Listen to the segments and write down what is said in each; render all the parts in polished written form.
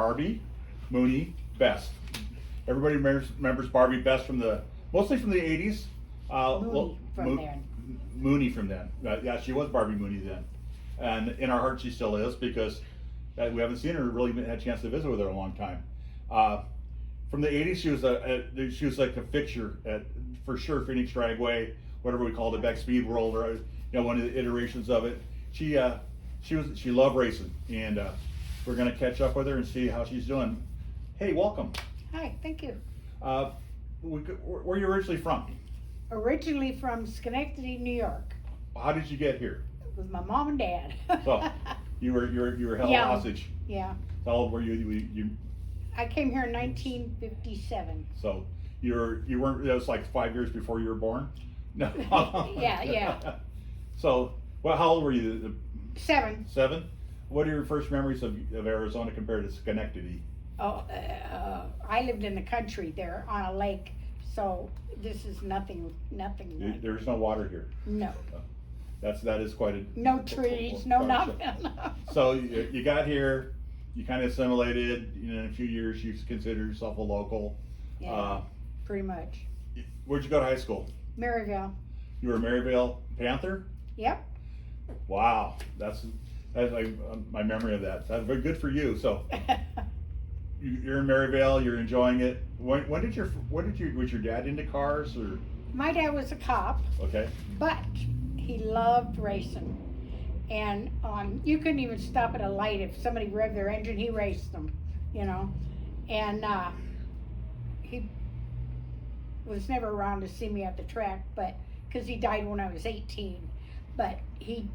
Barbi Mooney-Best. Everybody remembers Barbi Best mostly from the 80s. Mooney from then. Mooney from then. Yeah, she was Barbi Mooney then. And in our hearts she still is, because we haven't seen her, really had a chance to visit with her in a long time. From the 80s, she was like a fixture at, for sure, Phoenix Dragway, whatever we called it, back Speed World, or one of the iterations of it. She loved racing, and we're gonna catch up with her and see how she's doing. Hey, welcome. Hi, thank you. Where are you originally from? Originally from Schenectady, New York, How did you get here? with my mom and dad. So you were held Yeah. hostage. Yeah, How old were you? I came here in 1957. So you weren't. That was like 5 years before you were born. No. Yeah. So, well, how old were you? 7. 7. What are your first memories of Arizona compared to Schenectady? Oh, I lived in the country there on a lake, so this is nothing like, There's no water here. no. That is quite a. No trees, no nothing. So you got here, you kind of assimilated. In a few years, you consider yourself a local. Yeah, pretty much. Where'd you go to high school? Maryville. You were a Maryville Panther. Yep. Wow, that's like my memory of that. That's very good for you. So you're in Maryville, you're enjoying it. When did was your dad into cars, or? My dad was a cop, Okay. but he loved racing. And you couldn't even stop at a light if somebody revved their engine, he raced them, And he was never around to see me at the track, but because he died when I was 18. But he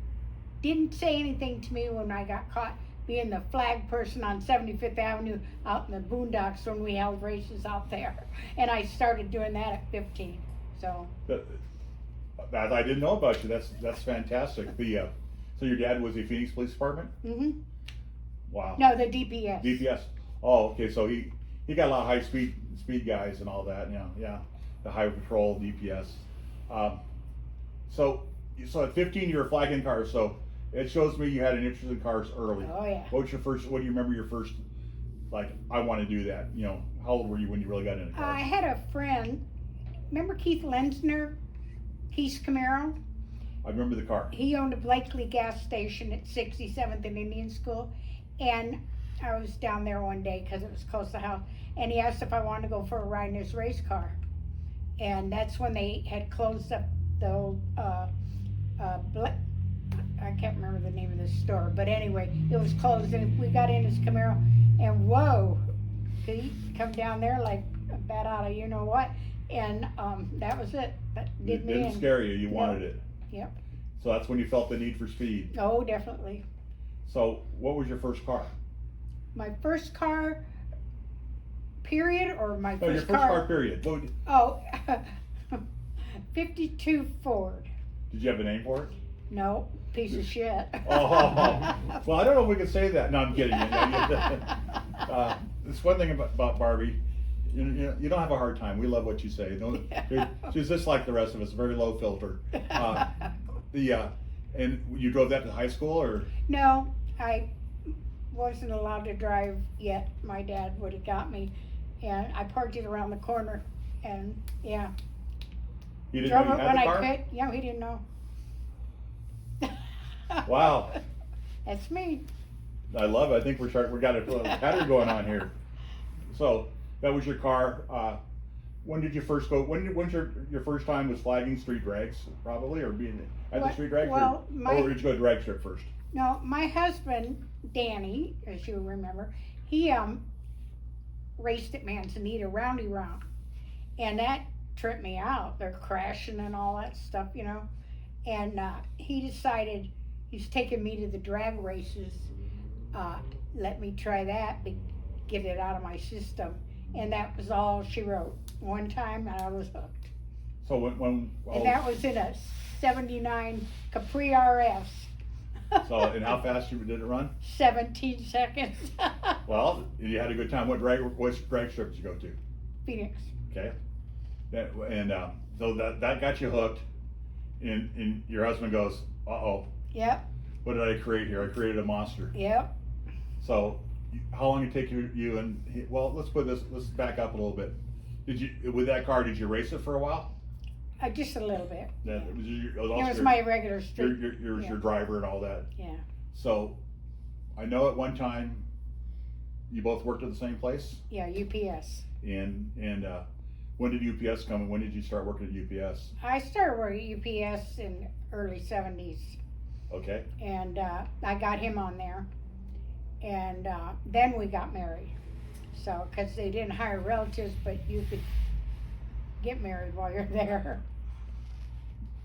didn't say anything to me when I got caught being the flag person on 75th Avenue out in the boondocks when we held races out there. And I started doing that at 15. So That I didn't know about you. That's fantastic. So your dad was the Phoenix Police Department? Mm-hmm. Wow. No, the DPS. DPS. Oh, okay. So he got a lot of high speed guys and all that. Yeah. The Highway Patrol, DPS. So at 15 you were flagging cars. So it shows me you had an interest in cars early. Oh yeah. What do you remember your first? Like, I want to do that. How old were you when you really got into cars? I had a friend. Remember Keith Lenzner? Keith's Camaro? I remember the car. He owned a Blakely gas station at 67th and Indian School, and I was down there one day because it was close to the house, and he asked if I wanted to go for a ride in his race car, and that's when they had closed up the old I can't remember the name of the store, but anyway, it was closed, and we got in his Camaro, and whoa, he come down there like a bat out of you know what, and that was it. That did It me didn't in. scare you. You wanted it. Yep. So that's when you felt the need for speed. Oh, definitely. So what was your first car? My first car, period, or my No, your first first car, period. Oh, 52 Ford. Did you have a name for it? No, piece of shit. Oh, well, I don't know if we can say that. No, I'm kidding. It's one thing about Barbie. You don't have a hard time. We love what you say. She's just like the rest of us, very low filter. And you drove that to high school, or? No, I wasn't allowed to drive yet. My dad would have got me, and I parked it around the corner, and yeah. You didn't Drove know it you when had the I car? could. Yeah, he didn't know. Wow. That's me. I love it. I think we got a little pattern going on here. So that was your car. When did you first go? When's your first time was flagging street drags, probably, or being at the street drags? Well, or did you go to drag strip first? No, my husband, Danny, as you remember, he raced at Manzanita Roundy Round, and that tripped me out. They're crashing and all that stuff, and he decided he's taking me to the drag races. Let me try that, get it out of my system, and that was all she wrote. One time, and I was hooked. So when And that was in a '79 Capri RS. So, and how fast did it run? 17 seconds. Well, you had a good time. Which drag strip did you go to? Phoenix. Okay. So that got you hooked, and your husband goes, uh-oh, Yep. what did I create here? I created a monster. Yep. So how long did it take you and well, let's put this. Let's back up a little bit. Did you with that car? Did you race it for a while? Just a little bit. That Yeah. was It was my regular street. Your driver and all that. Yeah. So, I know at one time, you both worked at the same place. Yeah, UPS. And when did UPS come? And when did you start working at UPS? I started working at UPS in early 70s. Okay. And I got him on there. And then we got married. So, because they didn't hire relatives, but you could get married while you're there.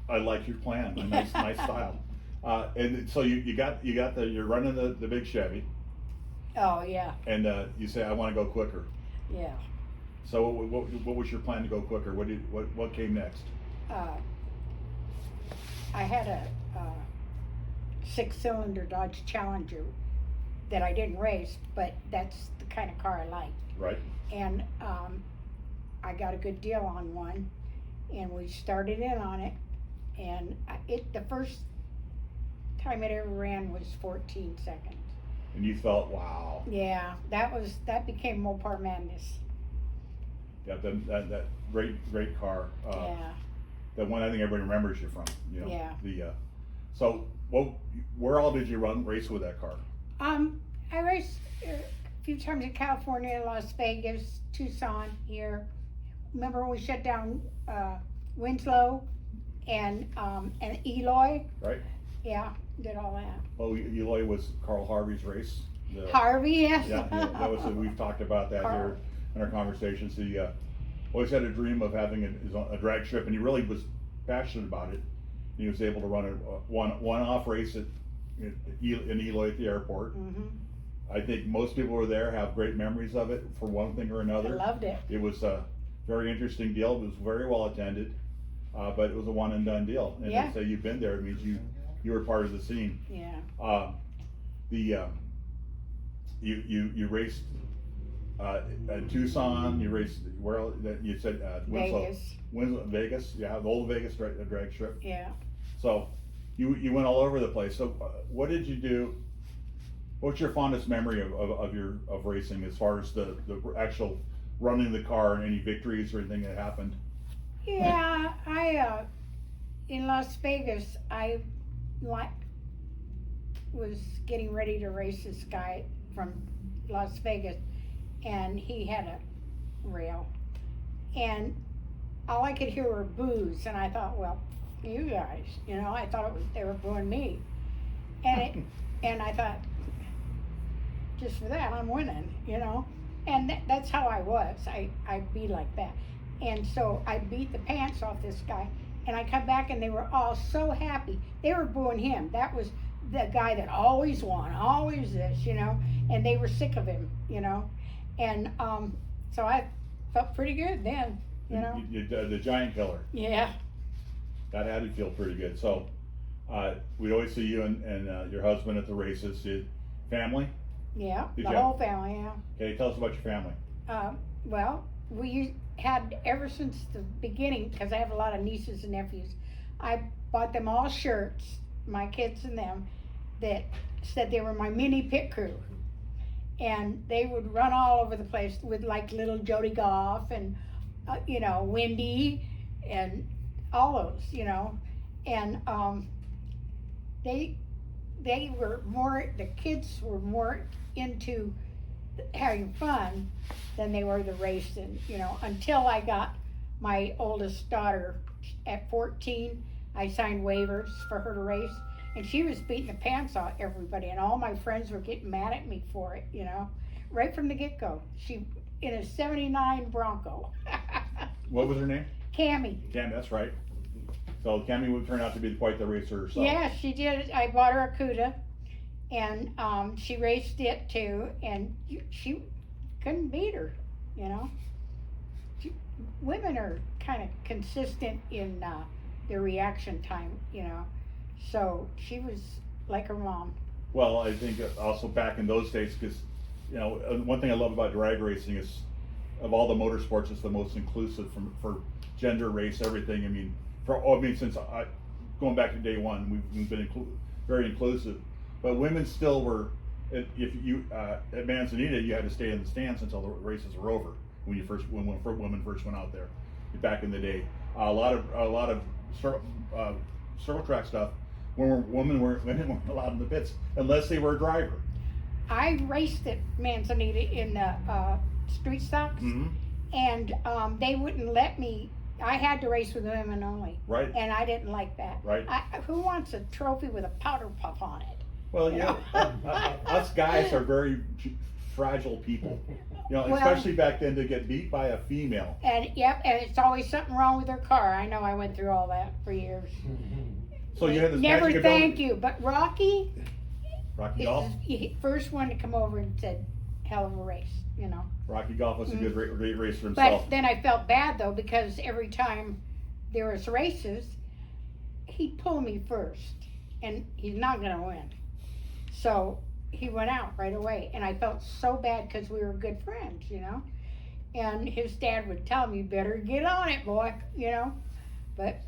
I like your plan. A nice style. And so you're running the big Chevy. Oh, yeah. And you say, I want to go quicker. Yeah. So what was your plan to go quicker? What came next? I had a 6-cylinder Dodge Challenger that I didn't race, but that's the kind of car I like. Right. And I got a good deal on one, and we started in on it, and the first time it ever ran was 14 seconds. And you thought, wow. Yeah, that became Mopar Madness. Yeah, that great car. Yeah. The one I think everybody remembers you from. You know. Yeah. So where all did you race with that car? I raced a few times in California, Las Vegas, Tucson here. Remember when we shut down Winslow and Eloy? Right. Yeah, did all that. Well, Eloy was Carl Harvey's race. Harvey, yes. Yeah, that was we've talked about that Carl. here in our conversations. He always had a dream of having a drag strip, and he really was passionate about it. He was able to run a one-off race in Eloy at the airport. Mm-hmm. I think most people who were there have great memories of it for one thing or another. I loved it. It was a very interesting deal. It was very well attended, but it was a one and done deal. And Yeah. to say you've been there, it means you were part of the scene. Yeah. You raced in Tucson. You raced where you said Winslow, Vegas. Yeah, the old Vegas drag strip. Yeah. So you went all over the place. So what did you do? What's your fondest memory of racing as far as the actual running the car and any victories or anything that happened? Yeah, I in Las Vegas, I was getting ready to race this guy from Las Vegas, and he had a rail, and all I could hear were boos, and I thought, well, you guys, I thought they were booing me, and I thought, just for that, I'm winning, and that's how I was. I'd be like that. And so I beat the pants off this guy, and I come back and they were all so happy. They were booing him. That was the guy that always won, always this, and they were sick of him, and so I felt pretty good then, The giant killer. Yeah. That had to feel pretty good. So we'd always see you and your husband at the races. Family? Yeah, Did the you whole family, yeah. Okay, tell us about your family. Well, we had ever since the beginning, because I have a lot of nieces and nephews, I bought them all shirts, my kids and them, that said they were my mini pit crew. And they would run all over the place with like little Jody Goff and, Wendy and all those, and they were more, the kids were more into having fun than they were the racing, until I got my oldest daughter at 14. I signed waivers for her to race, and she was beating the pants off everybody, and all my friends were getting mad at me for it, right from the get-go. She, in a 79 Bronco. What was her name? Cammie. Cam, that's right. So Cammie would turn out to be quite the racer herself. Yeah, she did. I bought her a CUDA, and she raced it too, and she couldn't beat her, Women are kind of consistent in their reaction time, so she was like her mom. Well, I think also back in those days, because, one thing I love about drag racing is, of all the motorsports, it's the most inclusive for gender, race, everything. Since going back to day one, we've been very inclusive. But women still were if you at Manzanita, you had to stay in the stands until the races were over. When women first went out there, back in the day, a lot of circle track stuff. Women weren't allowed in the pits unless they were a driver. I raced at Manzanita in the street stocks, and they wouldn't let me. I had to race with women only. Right. And I didn't like that. Right. Who wants a trophy with a powder puff on it? Well, yeah, us guys are very fragile people. Well, especially back then to get beat by a female. And yep, and it's always something wrong with their car. I know, I went through all that for years. So you had this Never magic thank ability. you, but Rocky Golf. First one to come over and said, "Hell of a race," Rocky Golf was a good great race for But himself. then I felt bad though, because every time there was races, he'd pull me first, and he's not gonna win. So he went out right away, and I felt so bad because we were good friends, And his dad would tell me, "Better get on it, boy," But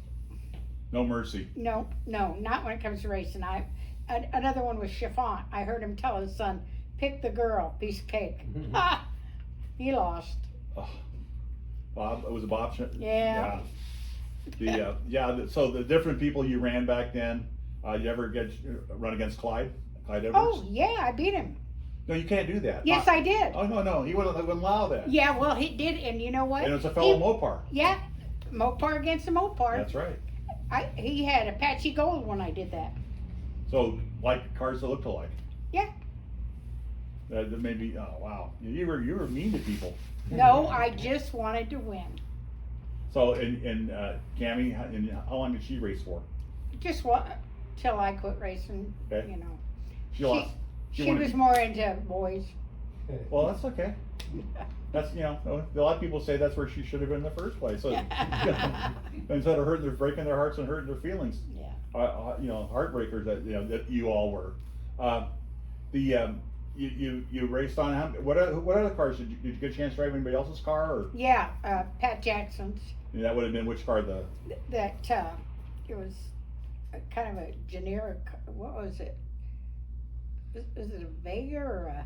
No mercy. no, not when it comes to racing. Another one was Chiffon. I heard him tell his son, "Pick the girl, piece of cake." He lost. Oh, Bob, it was a Bob. Yeah. So the different people you ran back then. You ever run against Clyde? Clyde Edwards? Oh yeah, I beat him. No, you can't do that. Yes, I did. Oh no, he wouldn't allow that. Yeah, well he did, and you know what? And it was a fellow Mopar. Yeah, Mopar against a Mopar. That's right. He had Apache Gold when I did that. So like cars that looked alike. Yeah. That maybe. Oh wow, you were mean to people. No, I just wanted to win. So and Cammie, how long did she race for? Just till I quit racing. Okay. She She, lost. she was more into boys. Well, that's okay. That's a lot of people say that's where she should have been in the first place. So instead of breaking their hearts and hurting their feelings. Yeah. Heartbreakers that you all were. You raced on what other cars did you get a chance to drive anybody else's car or? Yeah, Pat Jackson's. And that would have been which car That it was kind of a generic. What was it? Was it a Vega or a?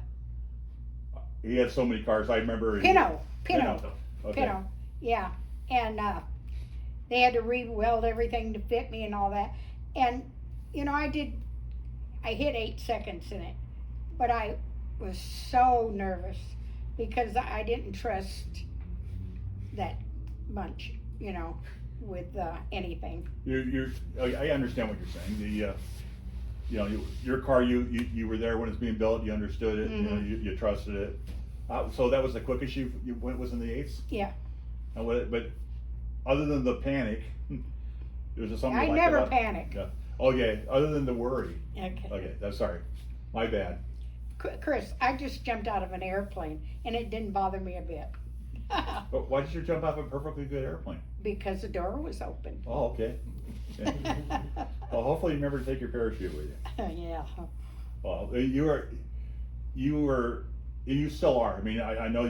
He had so many cars. I remember. Pinot. Okay. Pinot. Yeah, and they had to re-weld everything to fit me and all that. And I hit 8 seconds in it, but I was so nervous because I didn't trust that bunch, with anything. I understand what you're saying. Your car, you were there when it's being built. You understood it. You trusted it. So that was the quickest you went was in the 8s. Yeah. And but other than the panic, was there something I you liked never about it? panic. Yeah. Okay. Other than the worry. Okay. Okay. That's sorry. My bad. Chris, I just jumped out of an airplane and it didn't bother me a bit. But why did you jump off a perfectly good airplane? Because the door was open. Oh, okay. Yeah. Well, hopefully you remember to take your parachute with you. Yeah. Well, you still are. I mean, I know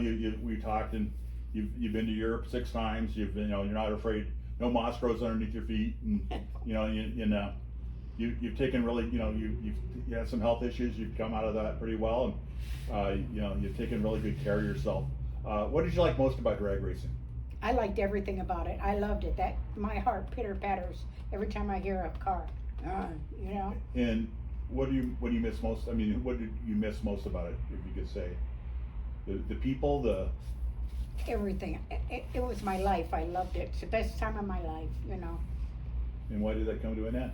we talked and you've been to Europe 6 times. You've been, you're not afraid. No moss grows underneath your feet, and you've taken really, you had some health issues. You've come out of that pretty well, and you've taken really good care of yourself. What did you like most about drag racing? I liked everything about it. I loved it. My heart pitter patters every time I hear a car. And what do you miss most? I mean, what did you miss most about it, if you could say? The people, everything. It was my life. I loved it. It's the best time of my life. And why did that come to an end?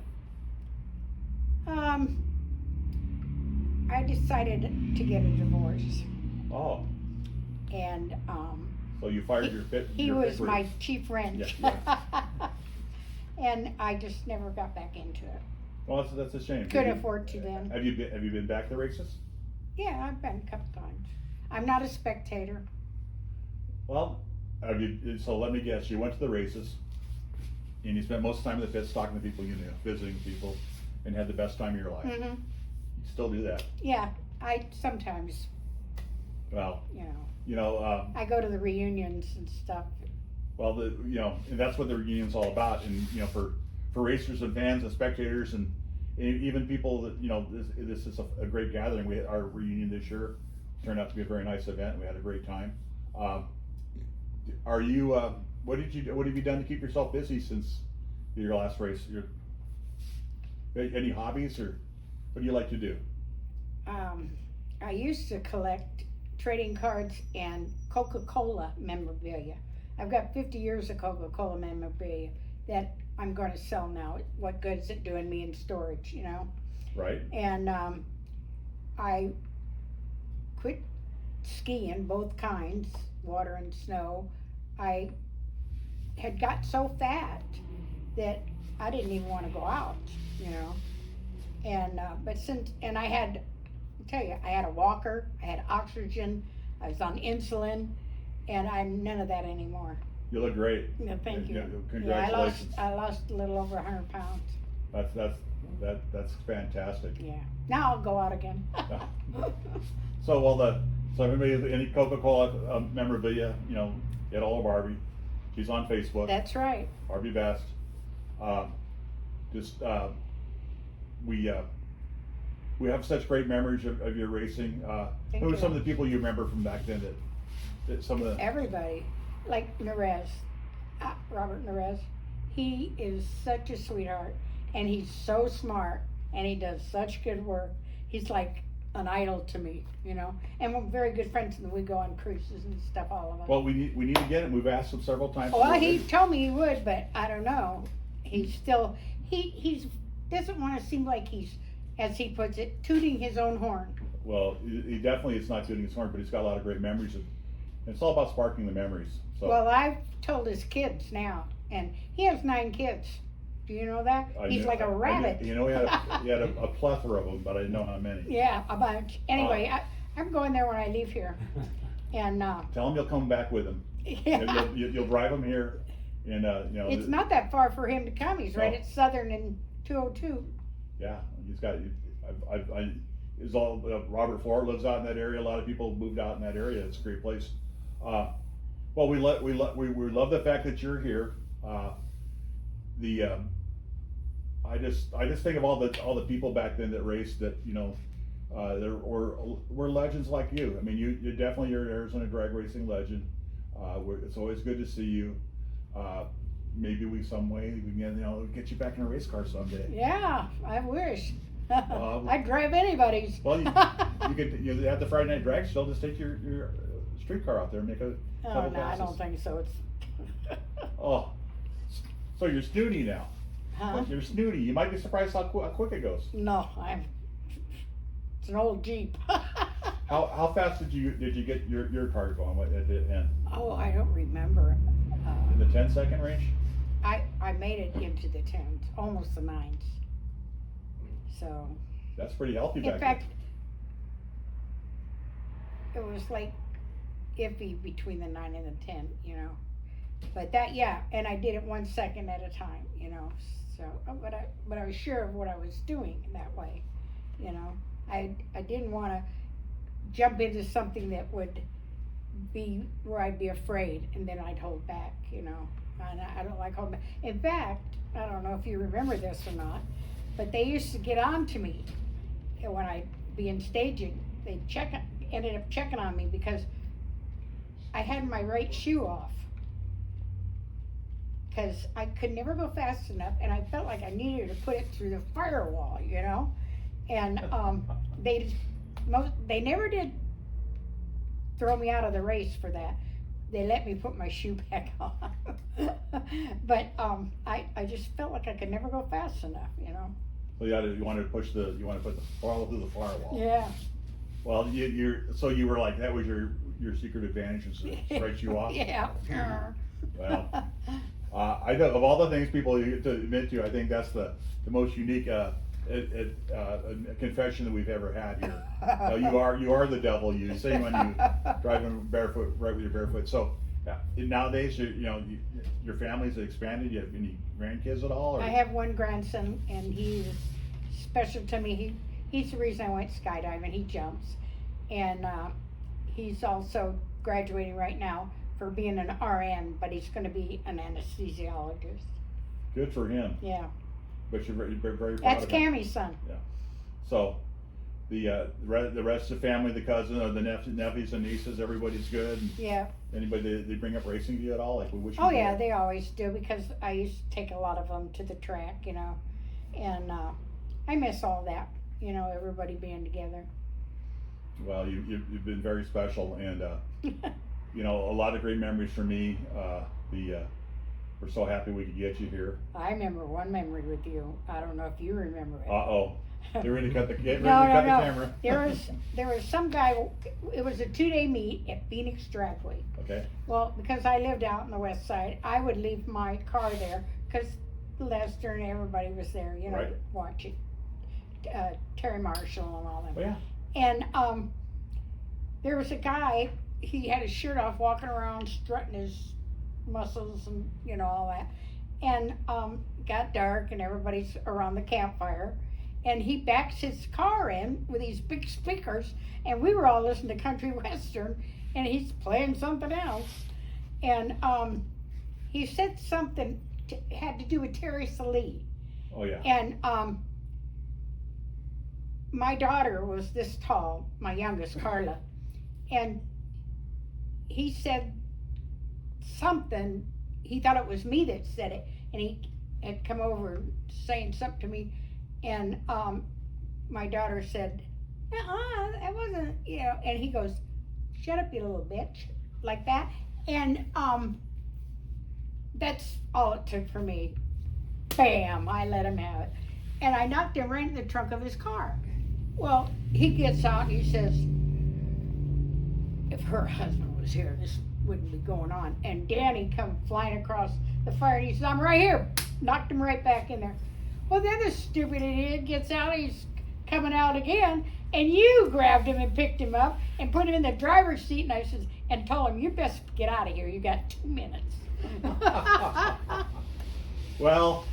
I decided to get a divorce. Oh. And so you fired your pit. He was my chief wrench. Yeah. And I just never got back into it. Well, that's a shame. Couldn't afford to then. Have you been back to races? Yeah, I've been a couple times. I'm not a spectator. Well, so let me guess. You went to the races, and you spent most of the time in the pits talking to people you knew, visiting people, and had the best time of your life. Mm-hmm. You still do that? Yeah, I sometimes. Well, I go to the reunions and stuff. Well, and that's what the reunion's all about. And for racers and fans and spectators, and even people that, this is a great gathering. Our reunion this year turned out to be a very nice event. We had a great time. Are you, what have you done to keep yourself busy since your last race? Any hobbies, or what do you like to do? I used to collect trading cards and Coca-Cola memorabilia. I've got 50 years of Coca-Cola memorabilia that I'm going to sell now. What good is it doing me in storage, Right. And I quit skiing, both kinds, water and snow. I had got so fat that I didn't even want to go out, And and I had, I tell you, I had a walker, I had oxygen, I was on insulin, and I'm none of that anymore. You look great. Yeah, thank you. Congratulations. I lost a little over 100 pounds. That's fantastic. Yeah. Now I'll go out again. So everybody, any Coca-Cola memorabilia, get all of Barbie. She's on Facebook. That's right. Barbi Best. We have such great memories of your racing. Who are some of the people you remember from back then that some of the... Everybody, like Nerez, Robert Nerez. He is such a sweetheart, and he's so smart, and he does such good work. He's like an idol to me, and we're very good friends, and we go on cruises and stuff, all of us. Well, we need to get him. We've asked him several times. Well, he told me he would, but I don't know. He's still, he doesn't want to seem like he's, as he puts it, tooting his own horn. Well, he definitely is not tooting his horn, but he's got a lot of great memories. And it's all about sparking the memories. So. Well, I've told his kids now, and he has 9 kids. Do you know that? He's like a rabbit. He had a plethora of them, but I didn't know how many. Yeah, a bunch. Anyway, I'm going there when I leave here. And tell him you'll come back with him. Yeah. You'll drive him here, and it's not that far for him to come. He's right at Southern and 202. Yeah, he's got. Robert Flohr lives out in that area. A lot of people moved out in that area. It's a great place. Well, we love the fact that you're here. I just think of all the people back then that raced that there were legends like you. I mean, you're definitely your Arizona drag racing legend. It's always good to see you. Maybe some way we can get you back in a race car someday. Yeah, I wish. I'd drive anybody's. Well, you have the Friday night drag show. Just take your streetcar out there and make a couple passes. I don't think so. It's Oh, so you're snooty now. Huh? You're snooty. You might be surprised how quick it goes. No, it's an old Jeep. How fast did you get your car going at the end? Oh, I don't remember. In the 10-second range? I made it into the 10s, almost the 9s. So. That's pretty healthy back In fact, it was like iffy between the 9 and the 10, But and I did it 1 second at a time, So, but I was sure of what I was doing that way, I didn't want to jump into something that would be where I'd be afraid and then I'd hold back, And I don't like holding back. In fact, I don't know if you remember this or not, but they used to get on to me when I'd be in staging. They ended up checking on me because I had my right shoe off. Because I could never go fast enough, and I felt like I needed to put it through the firewall, And they never did throw me out of the race for that. They let me put my shoe back on. But I just felt like I could never go fast enough, So you wanted to put the follow through the firewall. Yeah. Well, you were like, that was your secret advantage, is to straight you off. Yeah. Well, I know of all the things people to admit to, I think that's the most unique confession that we've ever had here. You are the devil. You say when you driving barefoot, right with your barefoot. So nowadays, your family's expanded. You have any grandkids at all? Or? I have one grandson, and he's special to me. He's the reason I went skydiving. He jumps, and he's also graduating right now for being an RN, but he's going to be an anesthesiologist. Good for him. Yeah. but you're very proud That's of him. Cammie's son. So, the rest of the family, the cousin, or the nephews and nieces, everybody's good. And Yeah. anybody they bring up racing to you at all? Like we wish. Oh yeah, they always do, because I used to take a lot of them to the track, you know, and I miss all that, you know, everybody being together. Well, you've been very special, and you know, a lot of great memories for me. We're so happy we could get you here. I remember one memory with you. I don't know if you remember it. They're ready to cut the the No. camera. There was some guy. It was a 2-day meet at Phoenix Dragway. Okay. Well, because I lived out on the west side, I would leave my car there because Lester and everybody was there, you know, Right. watching. Terry Marshall and all them. Oh yeah. And there was a guy. He had his shirt off, walking around, strutting his muscles and you know all that. And got dark, and everybody's around the campfire. And he backs his car in with these big speakers, and we were all listening to country western, and he's playing something else. And he said something had to do with Terry Salee. Oh yeah. And my daughter was this tall, my youngest, Carla, and he said something. He thought it was me that said it, and he had come over saying something to me. And my daughter said, that wasn't, you know, and he goes, shut up, you little bitch, like that. And that's all it took for me. Bam, I let him have it. And I knocked him right in the trunk of his car. Well, he gets out and he says, if her husband was here, this wouldn't be going on. And Danny come flying across the fire, and he says, I'm right here. Knocked him right back in there. Well, the other stupid idiot gets out, he's coming out again, and you grabbed him and picked him up and put him in the driver's seat, and I said, and told him, you best get out of here, you got 2 minutes. Well,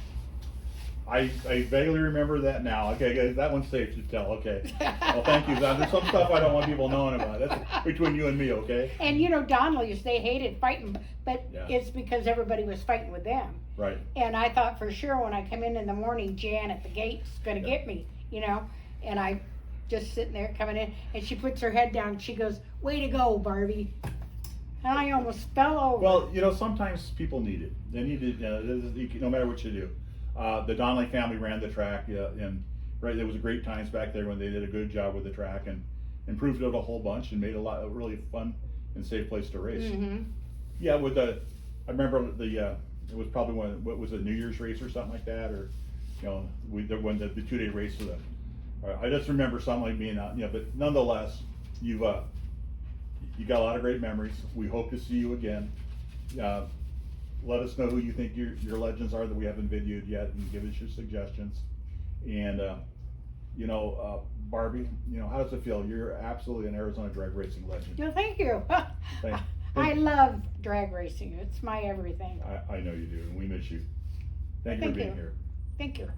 I vaguely remember that now. Okay, that one's safe to tell. Okay. Well, thank you. There's some stuff I don't want people knowing about. That's between you and me, okay? And you know, Donnelly's, they hated fighting, but Yeah. it's because everybody was fighting with them. Right. And I thought for sure when I come in the morning, Jan at the gate's gonna get me, you know? And I just sitting there coming in, and she puts her head down, and she goes, way to go, Barbie. And I almost fell over. Well, you know, sometimes people need it. They need it, no matter what you do. The Donnelly family ran the track, and right, there was great times back there when they did a good job with the track and improved it a whole bunch and made a really fun and safe place to race. Mm-hmm. Yeah, I remember it was probably what was it, New Year's race or something like that, or you know, when the 2-day race for I just remember something like being out, you know, but nonetheless, you got a lot of great memories. We hope to see you again. Let us know who you think your legends are that we haven't videoed yet, and give us your suggestions. And you know, Barbie, you know, how does it feel? You're absolutely an Arizona drag racing legend. No, thank you. I love drag racing. It's my everything. I know you do, and we miss you. Thank you for being here. Thank you.